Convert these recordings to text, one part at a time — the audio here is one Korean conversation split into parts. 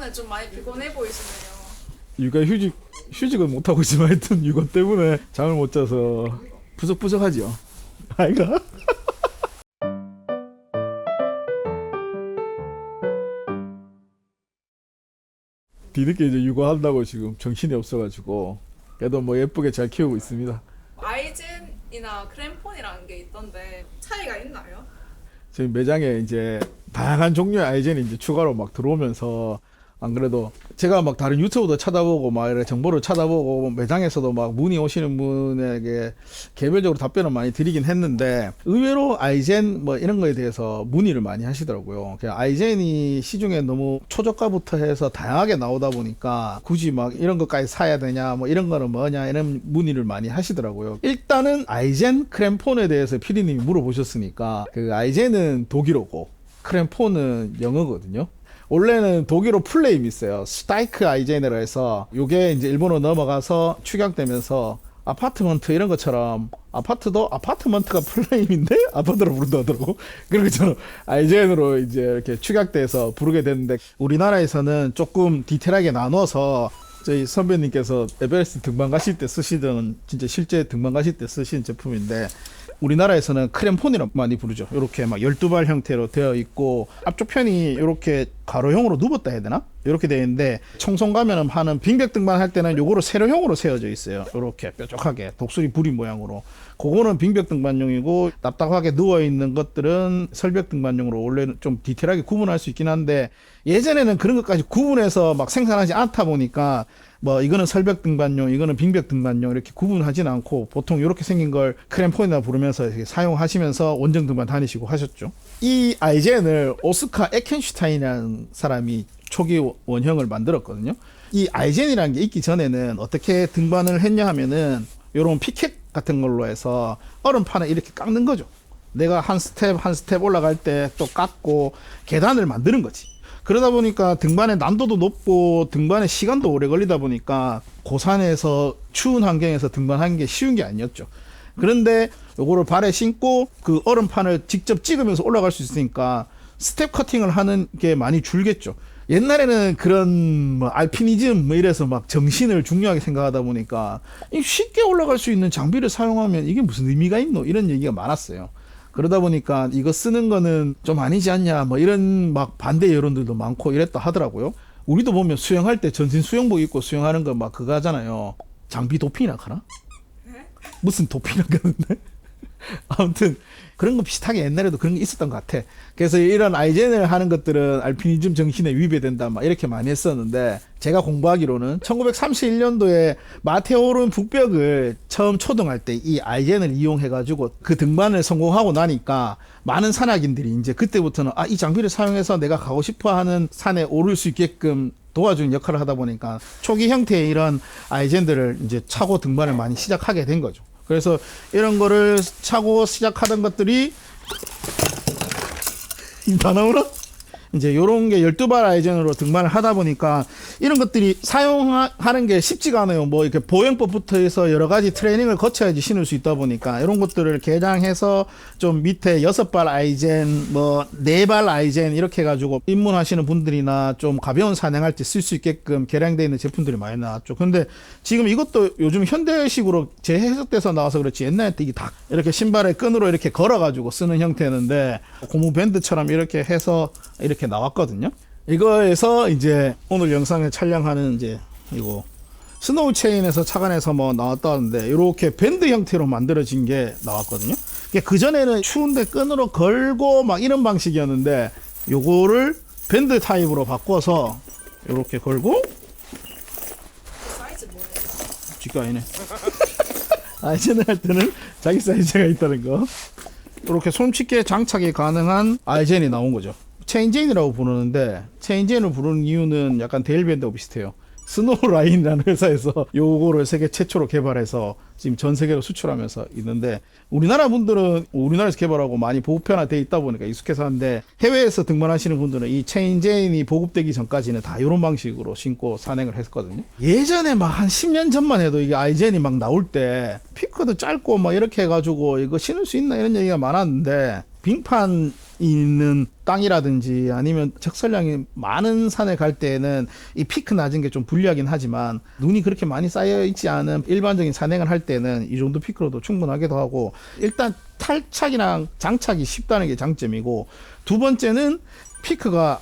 때문에 좀 많이 피곤해 보이시네요. 휴직은 못하고 있지만 하여튼 육아 때문에 잠을 못 자서 부석부석하지요. 아이가. 뒤늦게 이제 육아한다고 지금 정신이 없어가지고 그래도 뭐 예쁘게 잘 키우고 있습니다. 아이젠이나 크램폰이라는 게 있던데 차이가 있나요? 지금 매장에 이제 다양한 종류의 아이젠이 이제 추가로 막 들어오면서 안 그래도 제가 막 다른 유튜브도 찾아보고 막 이렇게 정보를 찾아보고 매장에서도 막 문의 오시는 분에게 개별적으로 답변을 많이 드리긴 했는데 의외로 아이젠 뭐 이런 거에 대해서 문의를 많이 하시더라고요. 그냥 아이젠이 시중에 너무 초저가부터 해서 다양하게 나오다 보니까 굳이 막 이런 것까지 사야 되냐 뭐 이런 거는 뭐냐 이런 문의를 많이 하시더라고요. 일단은 아이젠 크램폰에 대해서 피디님이 물어보셨으니까 그 아이젠은 독일어고 크램폰은 영어거든요. 원래는 독일어 풀네임이 있어요. 스타이크 아이젠이라 해서 요게 이제 일본어로 넘어가서 축약되면서 아파트먼트 이런 것처럼 아파트도 아파트먼트가 풀네임인데 아파트로 부른다 하더라고. 그런 것처럼 아이젠으로 이제 이렇게 축약돼서 부르게 됐는데 우리나라에서는 조금 디테일하게 나눠서 저희 선배님께서 에베레스트 등반 가실 때 쓰시던 진짜 실제 등반 가실 때 쓰신 제품인데 우리나라에서는 크램폰이라고 많이 부르죠. 이렇게 막 12발 형태로 되어 있고 앞쪽 편이 이렇게 가로형으로 누웠다 해야 되나? 이렇게 되어 있는데 청송가면 하는 빙백 등반 할 때는 요거로 세로형으로 세워져 있어요. 이렇게 뾰족하게 독수리 부리 모양으로. 그거는 빙백 등반용이고 답답하게 누워 있는 것들은 설백 등반용으로 원래는 좀 디테일하게 구분할 수 있긴 한데 예전에는 그런 것까지 구분해서 막 생산하지 않다 보니까 뭐 이거는 설백 등반용, 이거는 빙백 등반용 이렇게 구분하진 않고 보통 이렇게 생긴 걸 크램폰이나 부르면서 이렇게 사용하시면서 원정 등반 다니시고 하셨죠. 이 아이젠을 오스카 에켄슈타인이라는 사람이 초기 원형을 만들었거든요. 이 아이젠이라는 게 있기 전에는 어떻게 등반을 했냐 하면은 요런 피켓 같은 걸로 해서 얼음판을 이렇게 깎는 거죠. 내가 한 스텝 한 스텝 올라갈 때 또 깎고 계단을 만드는 거지. 그러다 보니까 등반의 난도도 높고 등반의 시간도 오래 걸리다 보니까 고산에서 추운 환경에서 등반하는 게 쉬운 게 아니었죠. 그런데 요거를 발에 신고 그 얼음판을 직접 찍으면서 올라갈 수 있으니까 스텝 커팅을 하는 게 많이 줄겠죠. 옛날에는 그런 뭐 알피니즘 뭐 이래서 막 정신을 중요하게 생각하다 보니까 쉽게 올라갈 수 있는 장비를 사용하면 이게 무슨 의미가 있노 이런 얘기가 많았어요. 그러다 보니까 이거 쓰는 거는 좀 아니지 않냐 뭐 이런 막 반대 여론들도 많고 이랬다 하더라고요. 우리도 보면 수영할 때 전신 수영복 입고 수영하는 거 막 그거 하잖아요. 장비 도핑이라 하나? 무슨 도핑이라 그러는데? 아무튼 그런 거 비슷하게 옛날에도 그런 게 있었던 것 같아. 그래서 이런 아이젠을 하는 것들은 알피니즘 정신에 위배된다 막 이렇게 많이 했었는데 제가 공부하기로는 1931년도에 마테오른 북벽을 처음 초등할 때 이 아이젠을 이용해 가지고 그 등반을 성공하고 나니까 많은 산악인들이 이제 그때부터는 이 장비를 사용해서 내가 가고 싶어 하는 산에 오를 수 있게끔 도와주는 역할을 하다 보니까 초기 형태의 이런 아이젠들을 이제 차고 등반을 많이 시작하게 된 거죠. 그래서 이런 거를 차고 시작하던 것들이 다 나오나? 이제 요런 게 12발 아이젠으로 등반을 하다 보니까 이런 것들이 사용하는 게 쉽지가 않아요. 뭐 이렇게 보행법부터 해서 여러 가지 트레이닝을 거쳐야지 신을 수 있다 보니까 이런 것들을 개량해서 좀 밑에 6발 아이젠, 뭐 4발 아이젠 이렇게 해가지고 입문하시는 분들이나 좀 가벼운 산행할 때 쓸 수 있게끔 개량되어 있는 제품들이 많이 나왔죠. 근데 지금 이것도 요즘 현대식으로 재해석돼서 나와서 그렇지 옛날에 이게 다 이렇게 신발에 끈으로 이렇게 걸어가지고 쓰는 형태였는데 고무 밴드처럼 이렇게 해서 이렇게 나왔거든요. 이거에서 이제 오늘 영상을 촬영하는 이제 이거 스노우 체인에서 착안해서 뭐 나왔다는데 이렇게 밴드 형태로 만들어진 게 나왔거든요. 그 전에는 추운데 끈으로 걸고 막 이런 방식이었는데 요거를 밴드 타입으로 바꿔서 이렇게 걸고 사이즈 뭐예요? 쥐가 아니네. 아이젠을 할 때는 자기 사이즈가 있다는 거. 이렇게 손쉽게 장착이 가능한 아이젠이 나온 거죠. 체인제인이라고 부르는데 체인제인을 부르는 이유는 약간 데일밴드하고 비슷해요. 스노우라인이라는 회사에서 요거를 세계 최초로 개발해서 지금 전 세계로 수출하면서 있는데 우리나라 분들은 우리나라에서 개발하고 많이 보편화되어 있다 보니까 익숙해서 하는데 해외에서 등반하시는 분들은 이 체인제인이 보급되기 전까지는 다 이런 방식으로 신고 산행을 했었거든요. 예전에 막 한 10년 전만 해도 이게 아이젠이 막 나올 때 피크도 짧고 막 이렇게 해가지고 이거 신을 수 있나 이런 얘기가 많았는데 빙판 있는 땅이라든지 아니면 적설량이 많은 산에 갈 때에는 이 피크 낮은 게 좀 불리하긴 하지만 눈이 그렇게 많이 쌓여 있지 않은 일반적인 산행을 할 때는 이 정도 피크로도 충분하기도 하고 일단 탈착이랑 장착이 쉽다는 게 장점이고 두 번째는 피크가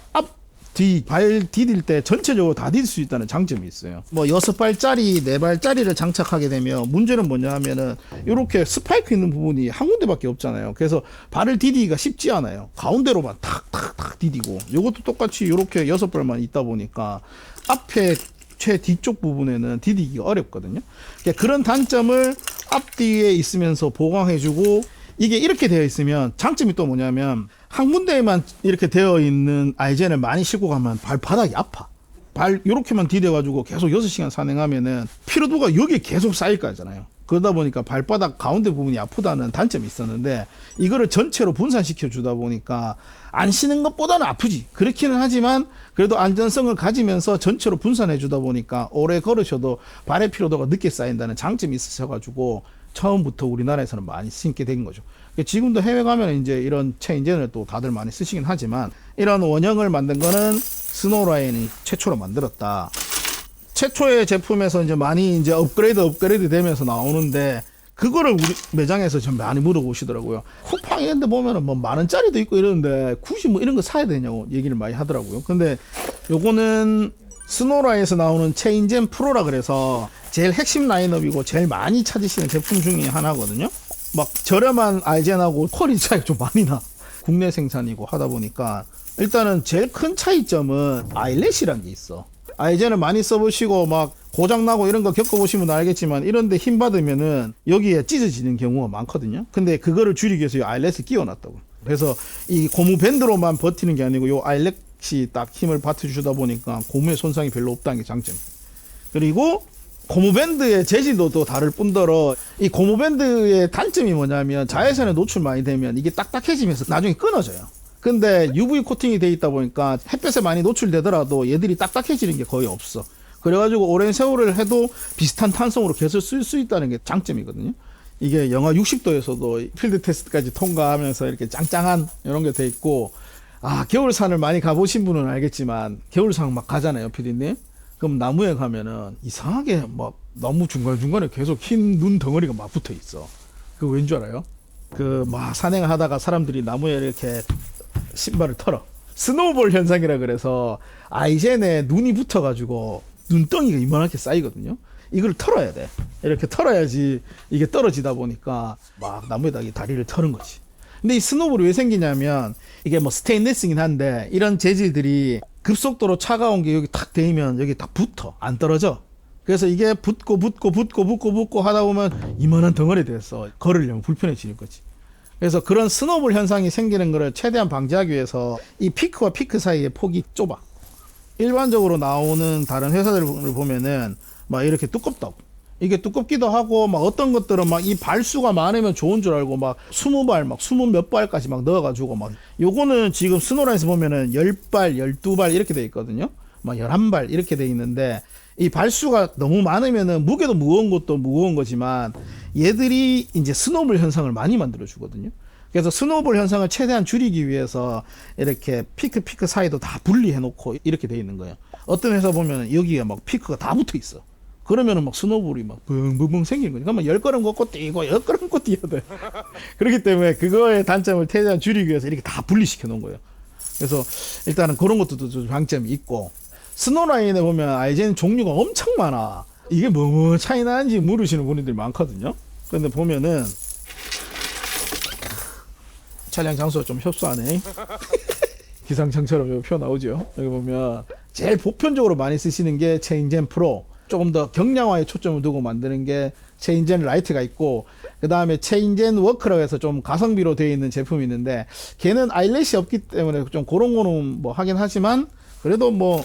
발 디딜 때 전체적으로 다 디딜 수 있다는 장점이 있어요. 뭐 6발짜리, 4발짜리를 장착하게 되면 문제는 뭐냐 하면은 이렇게 스파이크 있는 부분이 한 군데밖에 없잖아요. 그래서 발을 디디기가 쉽지 않아요. 가운데로만 탁탁탁 디디고 이것도 똑같이 이렇게 6발만 있다 보니까 앞에 최 뒤쪽 부분에는 디디기가 어렵거든요. 그러니까 그런 단점을 앞뒤에 있으면서 보강해주고 이게 이렇게 되어 있으면 장점이 또 뭐냐면 한 군데에만 이렇게 되어 있는 아이젠을 많이 싣고 가면 발바닥이 아파. 발 요렇게만 디뎌가지고 계속 6시간 산행하면은 피로도가 여기에 계속 쌓일 거잖아요. 그러다 보니까 발바닥 가운데 부분이 아프다는 단점이 있었는데 이거를 전체로 분산시켜 주다 보니까 안 쉬는 것보다는 아프지. 그렇기는 하지만 그래도 안전성을 가지면서 전체로 분산해 주다 보니까 오래 걸으셔도 발의 피로도가 늦게 쌓인다는 장점이 있으셔가지고 처음부터 우리나라에서는 많이 신게 된 거죠. 지금도 해외 가면 이제 이런 체인젠을 또 다들 많이 쓰시긴 하지만 이런 원형을 만든 거는 스노우라인이 최초로 만들었다. 최초의 제품에서 이제 많이 이제 업그레이드 되면서 나오는데 그거를 우리 매장에서 좀 많이 물어보시더라고요. 쿠팡 이런 데 보면은 뭐 10,000원짜리도 있고 이러는데 굳이 뭐 이런 거 사야 되냐고 얘기를 많이 하더라고요. 근데 요거는 스노우라인에서 나오는 체인젠 프로라 그래서 제일 핵심 라인업이고 제일 많이 찾으시는 제품 중에 하나거든요. 막 저렴한 아이젠하고 퀄리티 차이가 좀 많이 나. 국내 생산이고 하다 보니까 일단은 제일 큰 차이점은 아이렛이란 게 있어. 아이젠을 많이 써보시고 막 고장나고 이런 거 겪어보시면 알겠지만 이런데 힘 받으면은 여기에 찢어지는 경우가 많거든요. 근데 그거를 줄이기 위해서 이 아이렛을 끼워놨다고. 그래서 이 고무 밴드로만 버티는 게 아니고 이 아이렛이 딱 힘을 받쳐주다 보니까 고무의 손상이 별로 없다는 게 장점. 그리고 고무밴드의 재질도 또 다를 뿐더러 이 고무밴드의 단점이 뭐냐면 자외선에 노출 많이 되면 이게 딱딱해지면서 나중에 끊어져요. 근데 UV 코팅이 돼 있다 보니까 햇볕에 많이 노출되더라도 얘들이 딱딱해지는 게 거의 없어. 그래가지고 오랜 세월을 해도 비슷한 탄성으로 계속 쓸 수 있다는 게 장점이거든요. 이게 영하 60도에서도 필드 테스트까지 통과하면서 이렇게 짱짱한 이런 게 돼 있고 겨울산을 많이 가보신 분은 알겠지만 겨울산 막 가잖아요, 피디님. 그럼 나무에 가면은 이상하게 막 나무 중간중간에 계속 흰 눈 덩어리가 막 붙어 있어. 그거 왠 줄 알아요? 그 막 산행을 하다가 사람들이 나무에 이렇게 신발을 털어. 스노우볼 현상이라 그래서 아이젠에 눈이 붙어가지고 눈덩이가 이만하게 쌓이거든요. 이걸 털어야 돼. 이렇게 털어야지 이게 떨어지다 보니까 막 나무에다 다리를 털은 거지. 근데 이 스노우볼이 왜 생기냐면 이게 뭐 스테인리스긴 한데 이런 재질들이 급속도로 차가운 게 여기 탁 데이면 여기 딱 붙어. 안 떨어져. 그래서 이게 붙고 하다 보면 이만한 덩어리 돼서 걸으려면 불편해지는 거지. 그래서 그런 스노우볼 현상이 생기는 거를 최대한 방지하기 위해서 이 피크와 피크 사이의 폭이 좁아. 일반적으로 나오는 다른 회사들을 보면은 막 이렇게 두껍다고. 이게 두껍기도 하고 막 어떤 것들은 막 이 발수가 많으면 좋은 줄 알고 막 20발 막 20 몇 발까지 막 넣어가지고 막 요거는 지금 스노라인에서 보면은 10발 12발 이렇게 돼 있거든요. 막 11발 이렇게 돼 있는데 이 발수가 너무 많으면은 무게도 무거운 것도 무거운 거지만 얘들이 이제 스노볼 현상을 많이 만들어 주거든요. 그래서 스노볼 현상을 최대한 줄이기 위해서 이렇게 피크 사이도 다 분리해 놓고 이렇게 돼 있는 거예요. 어떤 회사 보면 여기에 막 피크가 다 붙어 있어. 그러면은 막 스노볼이 막 붕붕붕 생기는 거니까 막 10걸음 걷고 뛰고 10걸음 걷고 뛰어야 돼. 그렇기 때문에 그거의 단점을 최대한 줄이기 위해서 이렇게 다 분리시켜 놓은 거예요. 그래서 일단은 그런 것도 좀 장점이 있고 스노라인에 보면 아이젠 종류가 엄청 많아. 이게 뭐 차이 나는지 물으시는 분들이 많거든요. 근데 보면은 차량 장소가 좀 협소하네. 기상청처럼 여기 표 나오죠. 여기 보면 제일 보편적으로 많이 쓰시는 게 체인젠 프로. 조금 더 경량화에 초점을 두고 만드는 게 체인젠 라이트가 있고 그 다음에 체인젠 워크라고 해서 좀 가성비로 되어 있는 제품이 있는데 걔는 아이렛이 없기 때문에 좀 그런 거는 뭐 하긴 하지만 그래도 뭐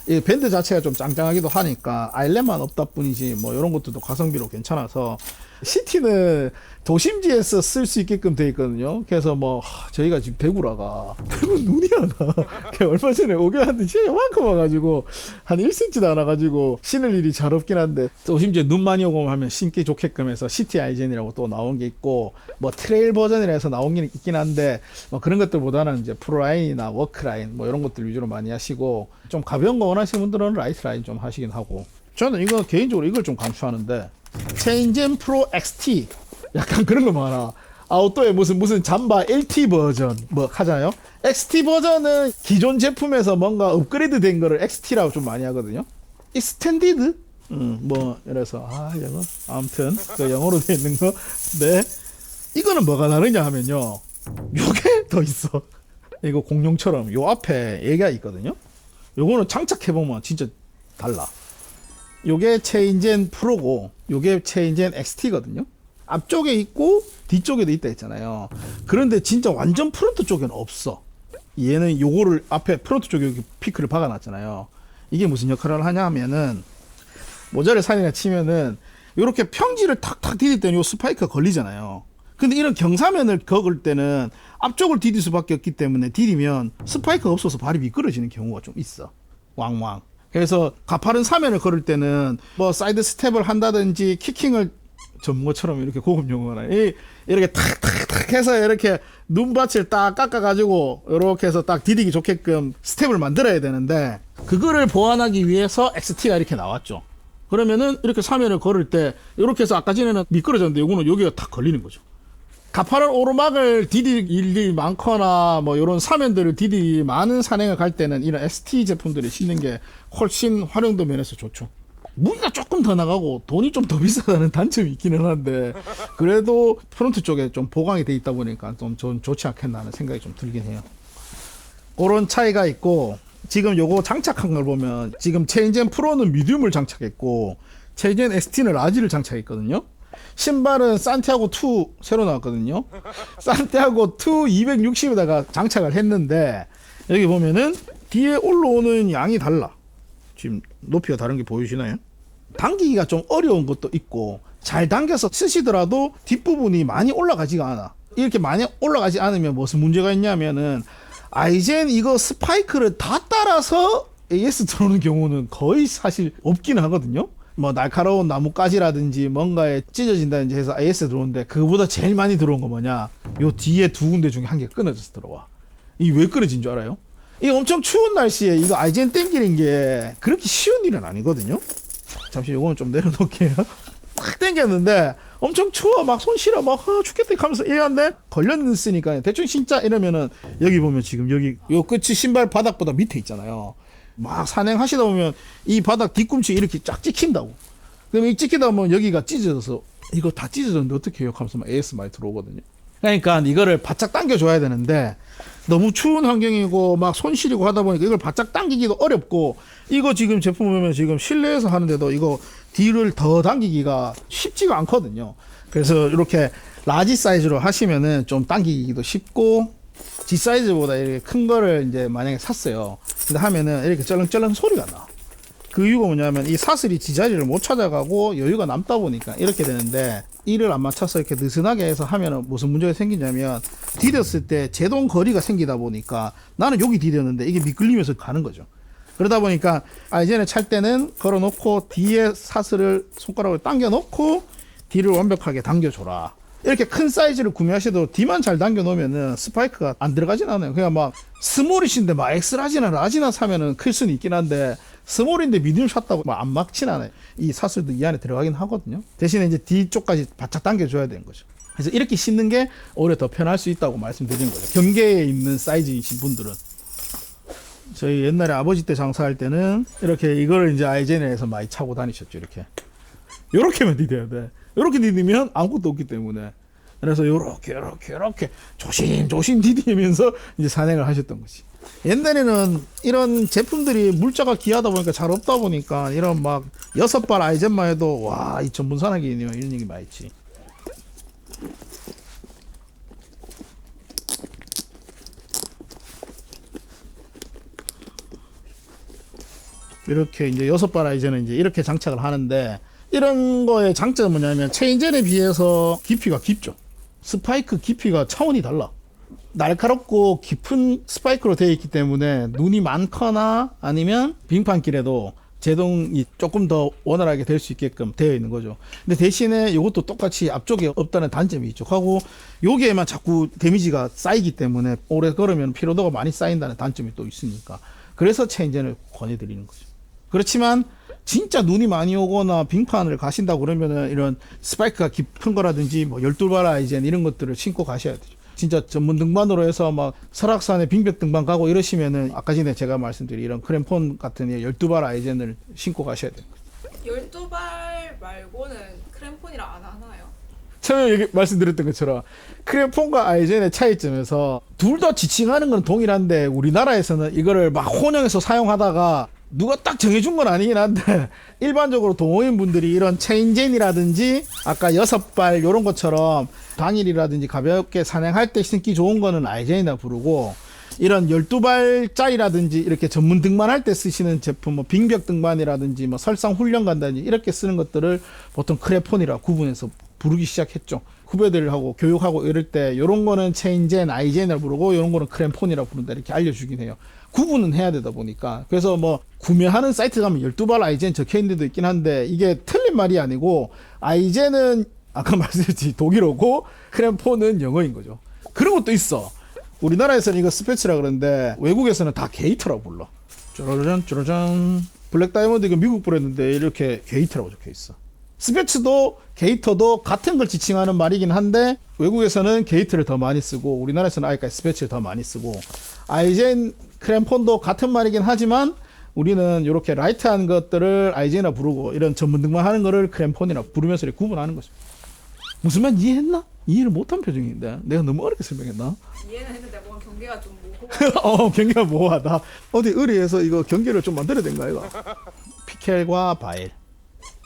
이 밴드 자체가 좀 짱짱하기도 하니까 아이렛만 없다 뿐이지 뭐 이런 것들도 가성비로 괜찮아서 시티는 도심지에서 쓸 수 있게끔 돼 있거든요. 그래서 뭐 저희가 지금 대구 눈이 안 와. 얼마 전에 오게 왔는데 진짜 요만큼 와가지고 한 1cm도 안 와가지고 신을 일이 잘 없긴 한데, 도심지에 눈 많이 오고 하면 신기 좋게끔 해서 시티 아이젠이라고 또 나온 게 있고, 뭐 트레일 버전이라 해서 나온 게 있긴 한데, 뭐 그런 것들보다는 이제 프로라인이나 워크라인 뭐 이런 것들 위주로 많이 하시고, 좀 가벼운 거 원하시는 분들은 라이트 라인 좀 하시긴 하고, 저는 이거 개인적으로 이걸 좀 강추하는데, 체인젠 프로 XT 약간 그런 거 많아. 아웃도어에 무슨 잠바 LT 버전 뭐 하잖아요. XT 버전은 기존 제품에서 뭔가 업그레이드 된 거를 XT라고 좀 많이 하거든요. 익스텐디드? 뭐 이래서 영어 아무튼 그 영어로 돼 있는 거. 네. 이거는 뭐가 다르냐 하면요, 요게 더 있어. 이거 공룡처럼 요 앞에 얘가 있거든요. 요거는 장착해보면 진짜 달라. 요게 체인젠 프로고 요게 체인젠 XT거든요. 앞쪽에 있고 뒤쪽에도 있다 했잖아요. 그런데 진짜 완전 프론트 쪽에는 없어. 얘는 요거를 앞에 프론트 쪽에 여기 피크를 박아놨잖아요. 이게 무슨 역할을 하냐 하면은, 모자를 산이나 치면은 요렇게 평지를 탁탁 디딜 때는 요 스파이크가 걸리잖아요. 근데 이런 경사면을 걷을 때는 앞쪽을 디딜 수밖에 없기 때문에 디디면 스파이크가 없어서 발이 미끄러지는 경우가 좀 있어. 왕왕. 그래서 가파른 사면을 걸을 때는 뭐 사이드 스텝을 한다든지 키킹을 전문가처럼 이렇게 고급 용어나 이렇게 탁탁탁 해서 이렇게 눈밭을 딱 깎아가지고 이렇게 해서 딱 디디기 좋게끔 스텝을 만들어야 되는데, 그거를 보완하기 위해서 XT가 이렇게 나왔죠. 그러면은 이렇게 사면을 걸을 때 이렇게 해서 아까 전에는 미끄러졌는데 요거는 여기가 탁 걸리는 거죠. 가파른 오르막을 디딜 일이 많거나 뭐 이런 사면들을 디딜 많은 산행을 갈 때는 이런 ST 제품들을 신는 게 훨씬 활용도 면에서 좋죠. 무게가 조금 더 나가고 돈이 좀 더 비싸다는 단점이 있기는 한데, 그래도 프론트 쪽에 좀 보강이 돼 있다 보니까 좀 좋지 않겠나 하는 생각이 좀 들긴 해요. 그런 차이가 있고, 지금 요거 장착한 걸 보면 지금 체인젠 프로는 미디움을 장착했고 체인젠 ST는 라지를 장착했거든요. 신발은 산티아고 2 새로 나왔거든요. 산티아고 2 260에다가 장착을 했는데, 여기 보면은 뒤에 올라오는 양이 달라. 지금 높이가 다른 게 보이시나요? 당기기가 좀 어려운 것도 있고, 잘 당겨서 쓰시더라도 뒷부분이 많이 올라가지가 않아. 이렇게 많이 올라가지 않으면 무슨 문제가 있냐면은, 아이젠 이거 스파이크를 다 따라서 AS 들어오는 경우는 거의 사실 없긴 하거든요. 뭐 날카로운 나뭇가지라든지 뭔가에 찢어진다든지 해서 AS 들어오는데, 그거보다 제일 많이 들어온 거 뭐냐, 요 뒤에 두 군데 중에 한 개 끊어져서 들어와. 이게 왜 끊어진 줄 알아요? 이 엄청 추운 날씨에 이거 아이젠 땡기는 게 그렇게 쉬운 일은 아니거든요. 잠시 요거는 좀 내려놓을게요. 딱 땡겼는데 엄청 추워, 막 손 시려, 막 죽겠다 하면서 이랬는데 걸렸으니까 대충 신자 이러면은, 여기 보면 지금 여기 요 끝이 신발 바닥보다 밑에 있잖아요. 막 산행하시다 보면 이 바닥 뒤꿈치 이렇게 쫙 찍힌다고. 그럼 이 찍히다 보면 여기가 찢어져서, 이거 다 찢어졌는데 어떻게 해요? 하면서 막 AS 많이 들어오거든요. 그러니까 이거를 바짝 당겨줘야 되는데, 너무 추운 환경이고 막 손 시리고 하다 보니까 이걸 바짝 당기기도 어렵고, 이거 지금 제품 보면 지금 실내에서 하는데도 이거 뒤를 더 당기기가 쉽지가 않거든요. 그래서 이렇게 라지 사이즈로 하시면은 좀 당기기도 쉽고, G 사이즈보다 이렇게 큰 거를 이제 만약에 샀어요. 근데 하면은 이렇게 쩔렁쩔렁 소리가 나. 그 이유가 뭐냐면 이 사슬이 지자리를 못 찾아가고 여유가 남다 보니까 이렇게 되는데, 이를 안 맞춰서 이렇게 느슨하게 해서 하면은 무슨 문제가 생기냐면, 디뎠을 때 제동 거리가 생기다 보니까 나는 여기 디뎠는데 이게 미끌리면서 가는 거죠. 그러다 보니까 아이젠을 찰 때는 걸어놓고 뒤에 사슬을 손가락을 당겨 놓고 뒤를 완벽하게 당겨줘라. 이렇게 큰 사이즈를 구매하셔도 뒤만 잘 당겨 놓으면은 스파이크가 안 들어가진 않아요. 그냥 막 스몰이신데 막 엑스라지나 라지나 사면은 클 수는 있긴 한데, 스몰인데 미디움 샀다고 막 안 막진 않아요. 이 사슬도 이 안에 들어가긴 하거든요. 대신에 이제 뒤쪽까지 바짝 당겨줘야 되는 거죠. 그래서 이렇게 신는 게 오히려 더 편할 수 있다고 말씀드린 거죠. 경계에 있는 사이즈이신 분들은. 저희 옛날에 아버지 때 장사할 때는 이렇게 이거를 이제 아이젠에서 많이 차고 다니셨죠. 요렇게만 디뎌야 돼. 요렇게 디디면 아무것도 없기 때문에. 그래서 요렇게 조심 디디면서 이제 산행을 하셨던 거지. 옛날에는 이런 제품들이 물자가 귀하다 보니까 잘 없다 보니까 이런 막 6발 아이젠만 해도 와, 이 전문산악이네요, 이런 얘기 많이 했지. 이렇게 이제 6발 아이젠은 이제 이렇게 장착을 하는데, 이런 거의 장점은 뭐냐면 체인젤에 비해서 깊이가 깊죠. 스파이크 깊이가 차원이 달라. 날카롭고 깊은 스파이크로 되어 있기 때문에 눈이 많거나 아니면 빙판길에도 제동이 조금 더 원활하게 될 수 있게끔 되어 있는 거죠. 근데 대신에 이것도 똑같이 앞쪽에 없다는 단점이 있죠. 하고 여기에만 자꾸 데미지가 쌓이기 때문에 오래 걸으면 피로도가 많이 쌓인다는 단점이 또 있으니까. 그래서 체인젠을 권해드리는 거죠. 그렇지만 진짜 눈이 많이 오거나 빙판을 가신다고 그러면은 이런 스파이크가 깊은 거라든지 뭐 12발 아이젠 이런 것들을 신고 가셔야 되죠. 진짜 전문 등반으로 해서 막 설악산에 빙벽 등반 가고 이러시면은 아까 전에 제가 말씀드린 이런 크램폰 같은 12발 아이젠을 신고 가셔야 돼요. 12발 말고는 크램폰이라 안 하나요? 처음에 말씀드렸던 것처럼 크램폰과 아이젠의 차이점에서 둘 다 지칭하는 건 동일한데 우리나라에서는 이거를 막 혼용해서 사용하다가 누가 딱 정해준 건 아니긴 한데 일반적으로 동호인 분들이 이런 체인젠이라든지 아까 6발 이런 것처럼 당일이라든지 가볍게 산행할 때 신기 좋은 거는 아이젠이라 부르고 이런 12발짜리라든지 이렇게 전문 등반할 때 쓰시는 제품 뭐 빙벽 등반이라든지 뭐 설상 훈련 간다든지 이렇게 쓰는 것들을 보통 크레폰이라 구분해서 부르기 시작했죠. 후배들하고 교육하고 이럴 때 이런 거는 체인젠, 아이젠이라 부르고 이런 거는 크램폰이라 부른다 이렇게 알려주긴 해요. 구분은 해야 되다 보니까. 그래서 뭐 구매하는 사이트 가면 12발 아이젠 적혀 있는 데도 있긴 한데 이게 틀린 말이 아니고 아이젠은 아까 말씀드렸지 독일어고 크램폰은 영어인 거죠. 그런 것도 있어. 우리나라에서는 이거 스패츠라 그러는데 외국에서는 다 게이트라고 불러. 쪼라잔 쪼라잔. 블랙 다이아몬드 이거 미국 브랜드인데 이렇게 게이트라고 적혀 있어. 스패츠도 게이터도 같은 걸 지칭하는 말이긴 한데 외국에서는 게이트를 더 많이 쓰고 우리나라에서는 아예까지 스패츠를 더 많이 쓰고 아이젠 크램폰도 같은 말이긴 하지만 우리는 이렇게 라이트한 것들을 아이젠이라 부르고 이런 전문 등반하는 거를 크램폰이라 부르면서 이렇게 구분하는 거죠. 무슨 말 이해했나? 이해를 못한 표정인데 내가 너무 어렵게 설명했나? 이해는 했는데 뭔가 경계가 좀 모호해. 경계가 모호하다. 어디 의리에서 이거 경계를 좀 만들어야 된가 이거. 피켈과 바일.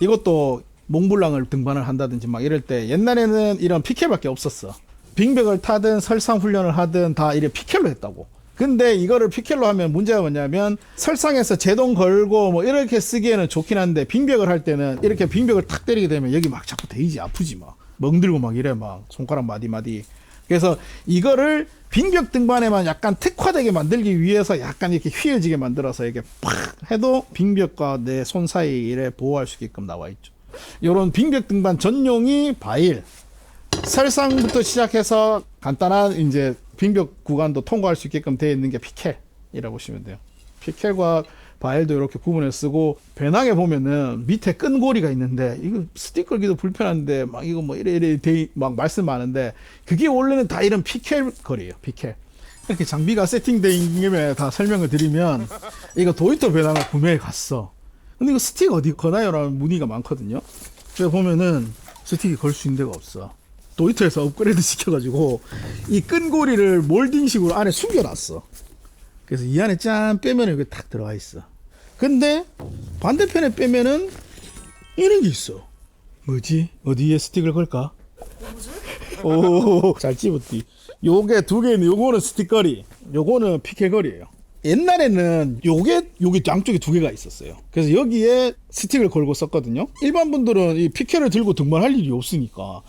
이것도 몽블랑을 등반을 한다든지 막 이럴 때 옛날에는 이런 피켈밖에 없었어. 빙벽을 타든 설상 훈련을 하든 다 이래 피켈로 했다고. 근데 이거를 피켈로 하면 문제가 뭐냐면 설상에서 제동 걸고 뭐 이렇게 쓰기에는 좋긴 한데 빙벽을 할 때는 이렇게 빙벽을 탁 때리게 되면 여기 막 자꾸 데이지 아프지 막 멍들고 막 이래 막 손가락 마디마디. 그래서 이거를 빙벽 등반에만 약간 특화되게 만들기 위해서 약간 이렇게 휘어지게 만들어서 이렇게 팍 해도 빙벽과 내 손 사이에 보호할 수 있게끔 나와 있죠. 요런 빙벽 등반 전용이 바일. 설상부터 시작해서 간단한 이제 빙벽 구간도 통과할 수 있게끔 되어 있는 게 피켈이라고 보시면 돼요. 피켈과 바일도 이렇게 구분해 쓰고 배낭에 보면은 밑에 끈고리가 있는데 이거 스틱 걸기도 불편한데 막 이거 뭐 이래 막 말씀 많은데 그게 원래는 다 이런 피켈 거리예요. 피켈. 이렇게 장비가 세팅되어 있는 김에 다 설명을 드리면 이거 도이토 배낭을 구매해 갔어. 근데 이거 스틱 어디 거나요? 라는 문의가 많거든요. 제가 보면은 스틱이 걸 수 있는 데가 없어. 도이토에서 업그레이드 시켜가지고 이 끈고리를 몰딩식으로 안에 숨겨놨어. 그래서 이 안에 짠 빼면 여기 탁 들어가 있어. 근데 반대편에 빼면은 이런 게 있어. 뭐지? 어디에 스틱을 걸까? 오, 잘 집었디. 요게 두 개는 요거는 스틱 거리, 요거는 피켈 거리예요. 옛날에는 요게 여기 양쪽에 두 개가 있었어요. 그래서 여기에 스틱을 걸고 썼거든요. 일반 분들은 이 피켈을 들고 등반할 일이 없으니까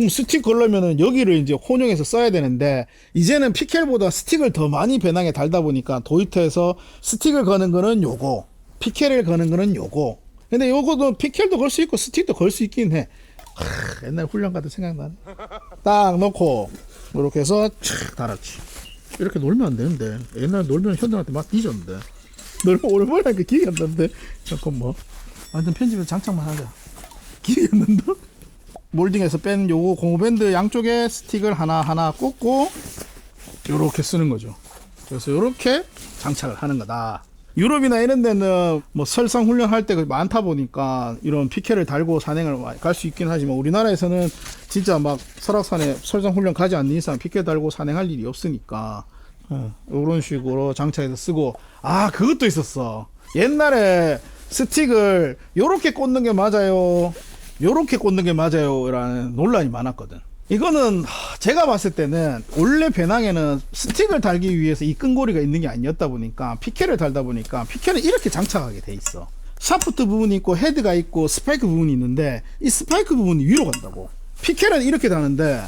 스틱 걸려면은 여기를 이제 혼용해서 써야 되는데 이제는 피켈보다 스틱을 더 많이 배낭에 달다 보니까 도이토에서 스틱을 거는 거는 요거, 피켈을 거는 거는 요거. 근데 요거도 피켈도 걸 수 있고 스틱도 걸 수 있긴 해. 옛날 훈련 가도 생각나네. 딱 놓고 이렇게 해서 착 달았지. 이렇게 놀면 안 되는데 옛날 놀면 현들한테 막 뒤졌는데 놀면 오랜만에 하니까 기억이 안 나는데 잠깐 뭐 완전 편집에서 장착만 하자. 기억이 안 난다? 몰딩에서 뺀 요거 고무밴드 양쪽에 스틱을 하나하나 꽂고 요렇게 쓰는 거죠. 그래서 요렇게 장착을 하는 거다. 유럽이나 이런 데는 뭐 설상 훈련할 때 많다 보니까 이런 피켈을 달고 산행을 갈 수 있긴 하지만 우리나라에서는 진짜 막 설악산에 설상 훈련 가지 않는 이상 피켈 달고 산행할 일이 없으니까 이런 식으로 장착해서 쓰고. 아, 그것도 있었어. 옛날에 스틱을 요렇게 꽂는 게 맞아요, 요렇게 꽂는 게 맞아요 라는 논란이 많았거든. 이거는 제가 봤을 때는 원래 배낭에는 스틱을 달기 위해서 이 끈고리가 있는 게 아니었다 보니까 피켈을 달다 보니까 피켈은 이렇게 장착하게 돼 있어. 샤프트 부분이 있고 헤드가 있고 스파이크 부분이 있는데 이 스파이크 부분이 위로 간다고. 피켈은 이렇게 다는데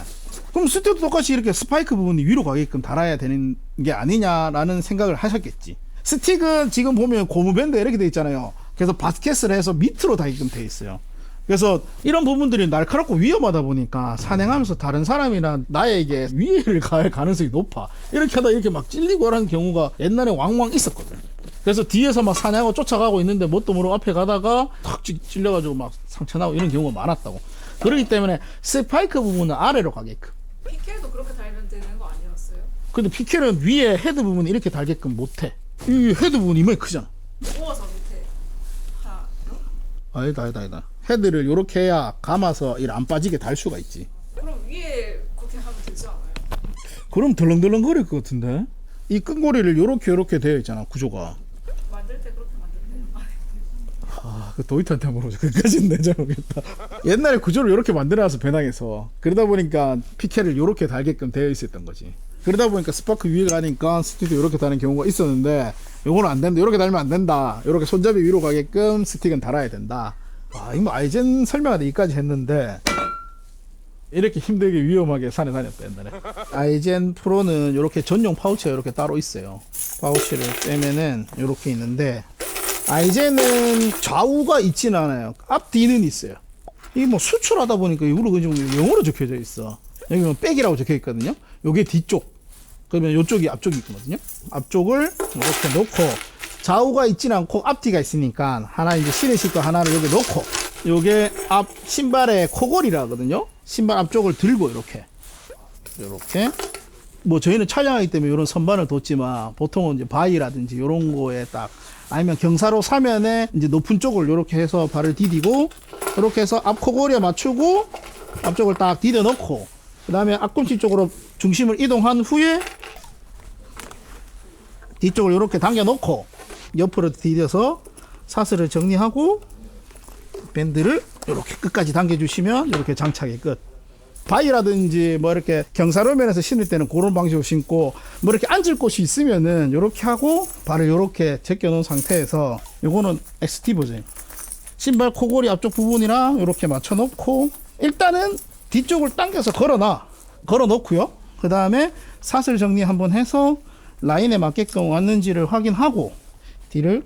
그럼 스틱도 똑같이 이렇게 스파이크 부분이 위로 가게끔 달아야 되는 게 아니냐라는 생각을 하셨겠지. 스틱은 지금 보면 고무밴드 이렇게 돼 있잖아요. 그래서 바스켓을 해서 밑으로 닿게끔 돼 있어요. 그래서 이런 부분들이 날카롭고 위험하다 보니까 산행하면서 다른 사람이나 나에게 위해를 가할 가능성이 높아. 이렇게 하다 이렇게 막 찔리고 하는 경우가 옛날에 왕왕 있었거든. 그래서 뒤에서 막 사냥하고 쫓아가고 있는데 뭣도 모르고 앞에 가다가 탁 찔려가지고 막 상처나고 이런 경우가 많았다고. 그렇기 때문에 스파이크 부분은 아래로 가게끔. 피켈도 그렇게 달면 되는 거 아니었어요? 근데 피켈은 위에 헤드 부분이 이렇게 달게끔 못해. 이 헤드 부분이 이만히 크잖아. 모아서 밑에 하나. 아니다. 헤드를 요렇게 해야 감아서 일 안 빠지게 달 수가 있지. 그럼 위에 그렇게 하면 되지 않아요? 그럼 덜렁덜렁 거릴 것 같은데? 이 끈고리를 요렇게 되어 있잖아, 구조가. 만들 때 그렇게 만들면 그 도이트한테 물어보자. 그까지는 내가 모르겠다. 옛날에 구조를 요렇게 만들어놔서 배낭에서. 그러다 보니까 피켈을 요렇게 달게끔 되어 있었던 거지. 그러다 보니까 스파크 위에 가니까 스틱도 요렇게 다는 경우가 있었는데 요거는 안 된다. 요렇게 달면 안 된다. 요렇게 손잡이 위로 가게끔 스틱은 달아야 된다. 와, 이거 뭐 아이젠 설명하다 여기까지 했는데 이렇게 힘들게 위험하게 산에 다녔다 옛날에. 아이젠 프로는 이렇게 전용 파우치가 이렇게 따로 있어요. 파우치를 빼면은 이렇게 있는데 아이젠은 좌우가 있지는 않아요. 앞뒤는 있어요. 이게 뭐 수출하다 보니까 이걸로 그냥 영어로 적혀져 있어. 여기 뭐 백이라고 적혀 있거든요. 요게 뒤쪽. 그러면 요쪽이 앞쪽이 있거든요. 앞쪽을 이렇게 놓고 좌우가 있지는 않고 앞뒤가 있으니까 하나 이제 신으실 거 하나를 여기 놓고 요게 앞 신발의 코골이라 하거든요. 신발 앞쪽을 들고 이렇게 뭐 저희는 촬영하기 때문에 이런 선반을 뒀지만 보통은 이제 바위라든지 이런 거에 딱 아니면 경사로 사면에 이제 높은 쪽을 이렇게 해서 발을 디디고 이렇게 해서 앞 코골이에 맞추고 앞쪽을 딱 디뎌 놓고 그 다음에 앞꿈치 쪽으로 중심을 이동한 후에 뒤쪽을 이렇게 당겨 놓고 옆으로 디뎌서 사슬을 정리하고 밴드를 이렇게 끝까지 당겨 주시면 이렇게 장착이 끝. 바위라든지 뭐 이렇게 경사로면에서 신을 때는 그런 방식으로 신고 뭐 이렇게 앉을 곳이 있으면은 이렇게 하고 발을 이렇게 제껴 놓은 상태에서 요거는 XT 버전. 신발 코골이 앞쪽 부분이랑 이렇게 맞춰 놓고 일단은 뒤쪽을 당겨서 걸어 놓고요. 그 다음에 사슬 정리 한번 해서 라인에 맞게끔 왔는지를 확인하고 뒤를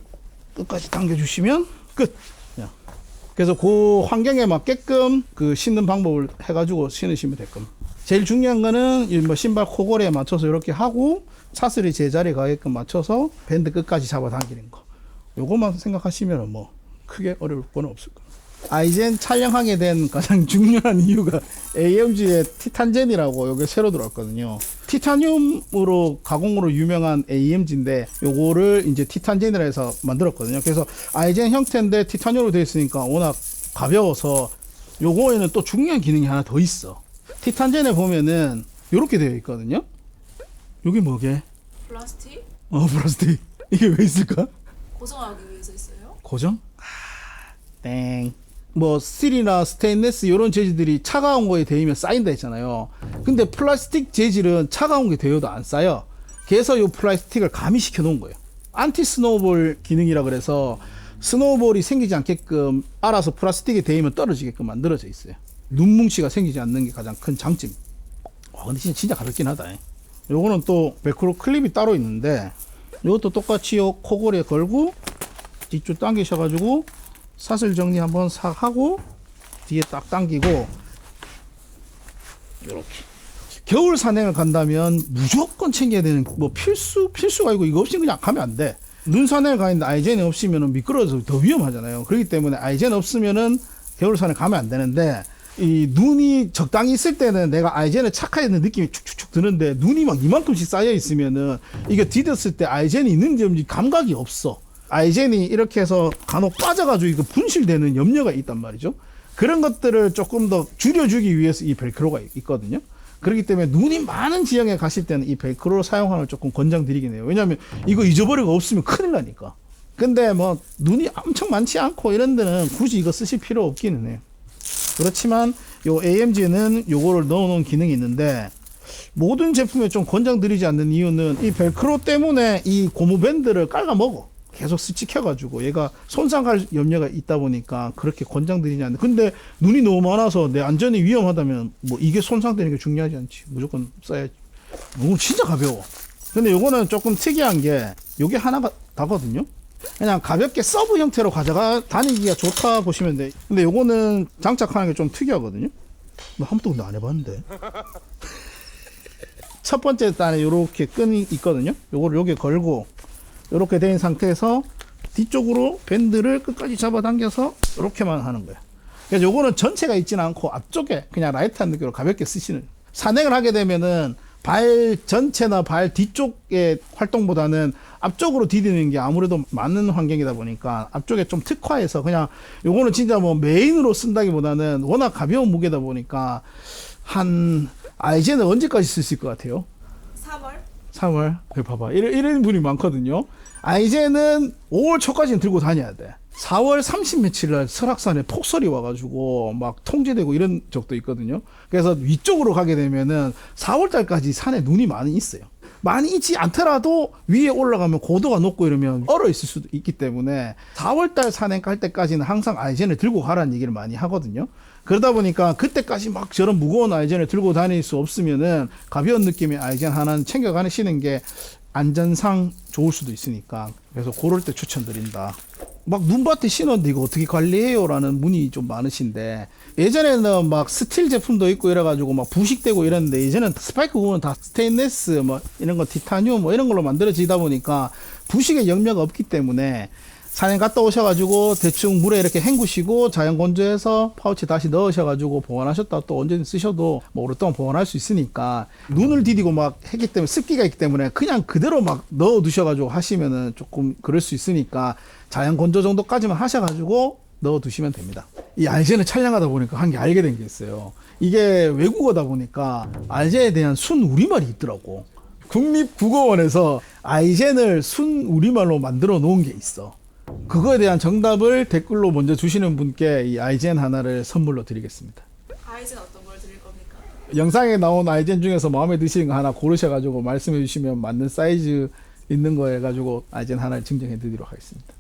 끝까지 당겨 주시면 끝. 그래서 그 환경에 맞게끔 그 신는 방법을 해가지고 신으시면 될 겁니다. 제일 중요한 거는 이 뭐 신발 코골이에 맞춰서 이렇게 하고 사슬이 제자리에 가게끔 맞춰서 밴드 끝까지 잡아당기는 거. 요것만 생각하시면 뭐 크게 어려울 건 없을 거예요. 아이젠 촬영하게 된 가장 중요한 이유가 AMG의 티탄젠이라고 여기 새로 들어왔거든요. 티타늄으로 가공으로 유명한 AMG인데 요거를 이제 티탄젠이라 해서 만들었거든요. 그래서 아이젠 형태인데 티타늄으로 되어 있으니까 워낙 가벼워서 요거에는 또 중요한 기능이 하나 더 있어. 티탄젠에 보면은 요렇게 되어 있거든요. 요게 뭐게? 플라스틱? 플라스틱. 이게 왜 있을까? 고정하기 위해서 있어요? 고정? 땡. 뭐 스틸이나 스테인리스 이런 재질들이 차가운 거에 데이면 쌓인다 했잖아요. 근데 플라스틱 재질은 차가운 게 데여도 안 쌓여. 그래서 이 플라스틱을 가미시켜 놓은 거예요. 안티 스노우볼 기능이라 그래서 스노우볼이 생기지 않게끔 알아서 플라스틱에 데이면 떨어지게끔 만들어져 있어요. 눈뭉치가 생기지 않는 게 가장 큰 장점. 근데 진짜 가볍긴 하다. 요거는 또 벨크로 클립이 따로 있는데 이것도 똑같이 요 코골이에 걸고 뒤쪽 당기셔가지고 사슬 정리 한번 싹 하고 뒤에 딱 당기고 이렇게. 겨울 산행을 간다면 무조건 챙겨야 되는 뭐 필수가 아니고 이거 없이 그냥 가면 안 돼. 눈 산행을 가는데 아이젠이 없으면 미끄러져서 더 위험하잖아요. 그렇기 때문에 아이젠 없으면은 겨울 산행 가면 안 되는데 이 눈이 적당히 있을 때는 내가 아이젠을 착하게 느낌이 축축축 드는데 눈이 막 이만큼씩 쌓여 있으면은 이게 디뎠을 때 아이젠이 있는지 없는지 감각이 없어. 아이젠이 이렇게 해서 간혹 빠져가지고 이거 분실되는 염려가 있단 말이죠. 그런 것들을 조금 더 줄여주기 위해서 이 벨크로가 있거든요. 그렇기 때문에 눈이 많은 지형에 가실 때는 이 벨크로 사용하는 걸 조금 권장드리긴 해요. 왜냐하면 이거 잊어버리고 없으면 큰일 나니까. 근데 뭐 눈이 엄청 많지 않고 이런 데는 굳이 이거 쓰실 필요 없기는 해요. 그렇지만 요 AMG는 요거를 넣어놓은 기능이 있는데 모든 제품에 좀 권장드리지 않는 이유는 이 벨크로 때문에 이 고무 밴드를 깔아먹어. 계속 스치켜가지고 얘가 손상할 염려가 있다 보니까 그렇게 권장드리지 않는데, 근데 눈이 너무 많아서 내 안전이 위험하다면 뭐 이게 손상되는 게 중요하지 않지. 무조건 써야지. 이건 진짜 가벼워. 근데 요거는 조금 특이한 게 요게 하나가 다거든요. 그냥 가볍게 서브 형태로 가져가 다니기가 좋다 보시면 돼. 근데 요거는 장착하는 게 좀 특이하거든요. 나 한 번도 근데 안 해봤는데. 첫 번째 단에 요렇게 끈이 있거든요. 요거를 여기에 걸고 요렇게 된 상태에서 뒤쪽으로 밴드를 끝까지 잡아당겨서 요렇게만 하는 거예요. 그래서 요거는 전체가 있지는 않고 앞쪽에 그냥 라이트한 느낌으로 가볍게 쓰시는. 산행을 하게 되면은 발 전체나 발 뒤쪽의 활동보다는 앞쪽으로 디디는 게 아무래도 맞는 환경이다 보니까 앞쪽에 좀 특화해서 그냥 요거는 진짜 뭐 메인으로 쓴다기보다는 워낙 가벼운 무게다 보니까 한 이제는 언제까지 쓸 수 있을 것 같아요? 3월? 3월. 봐봐. 이런 분이 많거든요. 이제는 5월 초까지는 들고 다녀야 돼. 4월 30 며칠 날 설악산에 폭설이 와가지고 막 통제되고 이런 적도 있거든요. 그래서 위쪽으로 가게 되면은 4월 달까지 산에 눈이 많이 있어요. 많이 있지 않더라도 위에 올라가면 고도가 높고 이러면 얼어 있을 수도 있기 때문에 4월 달 산행 갈 때까지는 항상 아이젠을 들고 가라는 얘기를 많이 하거든요. 그러다 보니까 그때까지 막 저런 무거운 아이젠을 들고 다닐 수 없으면은 가벼운 느낌의 아이젠 하나는 챙겨 가시는 게 안전상 좋을 수도 있으니까, 그래서 그럴 때 추천드린다. 막 눈밭에 신었는데 이거 어떻게 관리해요? 라는 문의 좀 많으신데, 예전에는 막 스틸 제품도 있고 이래가지고 막 부식되고 이랬는데, 이제는 스파이크 부분은 다 스테인레스 뭐 이런 거 티타늄 뭐 이런 걸로 만들어지다 보니까 부식의 염려가 없기 때문에 산행 갔다 오셔가지고 대충 물에 이렇게 헹구시고 자연 건조해서 파우치 다시 넣으셔가지고 보관하셨다 또 언제든 쓰셔도 뭐 오랫동안 보관할 수 있으니까, 눈을 디디고 막 했기 때문에 습기가 있기 때문에 그냥 그대로 막 넣어 두셔가지고 하시면은 조금 그럴 수 있으니까 자연 건조 정도까지만 하셔가지고 넣어 두시면 됩니다. 이 알젠을 촬영하다 보니까 한 게 알게 된 게 있어요. 이게 외국어다 보니까 알젠에 대한 순 우리말이 있더라고. 국립국어원에서 아이젠을 순 우리말로 만들어 놓은 게 있어. 그거에 대한 정답을 댓글로 먼저 주시는 분께 이 아이젠 하나를 선물로 드리겠습니다. 아이젠 어떤 걸 드릴 겁니까? 영상에 나온 아이젠 중에서 마음에 드시는 거 하나 고르셔가지고 말씀해 주시면 맞는 사이즈 있는 거 해가지고 아이젠 하나를 증정해 드리도록 하겠습니다.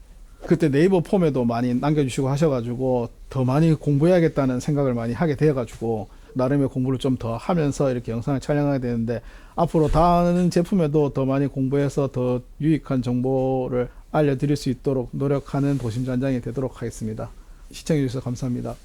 그때 네이버 폼에도 많이 남겨주시고 하셔가지고 더 많이 공부해야겠다는 생각을 많이 하게 되어가지고 나름의 공부를 좀 더 하면서 이렇게 영상을 촬영하게 되는데, 앞으로 다른 제품에도 더 많이 공부해서 더 유익한 정보를 알려드릴 수 있도록 노력하는 도심전장이 되도록 하겠습니다. 시청해주셔서 감사합니다.